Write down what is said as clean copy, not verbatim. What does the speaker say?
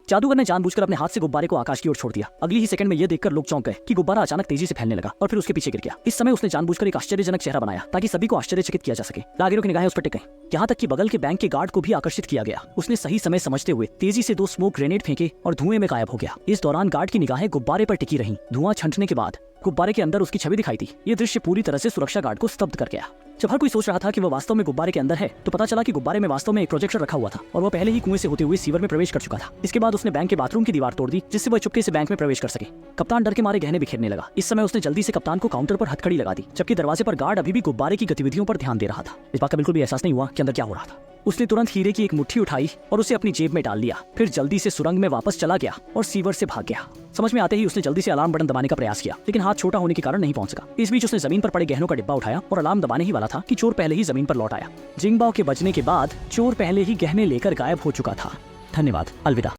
जादूगर ने जानबूझकर अपने हाथ से गुब्बारे को आकाश की ओर छोड़ दिया। अगली ही सेकंड में यह देखकर लोग चौंक गए कि गुब्बारा अचानक तेजी से फैलने लगा और फिर उसके पीछे गिर गया। इस समय उसने जानबूझकर एक आश्चर्यजनक चेहरा बनाया ताकि सभी को आश्चर्यचकित किया जा सके। लागिरों की निगाहें उस पर टिक गईं। यहाँ तक कि बगल के बैंक के गार्ड को भी आकर्षित किया गया। उसने सही समय समझते हुए तेजी से 2 स्मोक ग्रेनेड फेंके और धुएं में गायब हो गया। इस दौरान गार्ड की निगाहें गुब्बारे पर टिकी रहीं। धुआं छंटने के बाद गुब्बारे के अंदर उसकी छवि दिखाई दी। ये दृश्य पूरी तरह से सुरक्षा गार्ड को स्तब्ध कर गया। जब हर कोई सोच रहा था कि वह वास्तव में गुब्बारे के अंदर है, तो पता चला कि गुब्बारे में वास्तव में एक प्रोजेक्टर रखा हुआ था और वह पहले ही कुएं से होते हुए सीवर में प्रवेश कर चुका था। इसके बाद उसने बैंक के बाथरूम की दीवार तोड़ दी, जिससे वह चुपके से बैंक में प्रवेश कर सके। कप्तान डर के मारे गहने बिखेरने लगा। इस समय उसने जल्दी से कप्तान को काउंटर पर हथकड़ी लगा दी, जबकि दरवाजे पर गार्ड अभी भी गुब्बारे की गतिविधियों पर ध्यान दे रहा था। इस बात का बिल्कुल भी एहसास नहीं हुआ कि अंदर क्या हो रहा था। उसने तुरंत हीरे की एक मुट्ठी उठाई और उसे अपनी जेब में डाल लिया। फिर जल्दी से सुरंग में वापस चला गया और सीवर से भाग गया। समझ में आते ही उसने जल्दी से अलार्म बटन दबाने का प्रयास किया, लेकिन हाथ छोटा होने के कारण नहीं पहुंच सका। इस बीच उसने जमीन पर पड़े गहनों का डिब्बा उठाया और अलार्म दबाने ही वाला था कि चोर पहले ही जमीन पर लौट आया। जिंगबाओ के बजने के बाद चोर पहले ही गहने लेकर गायब हो चुका था। धन्यवाद, अलविदा।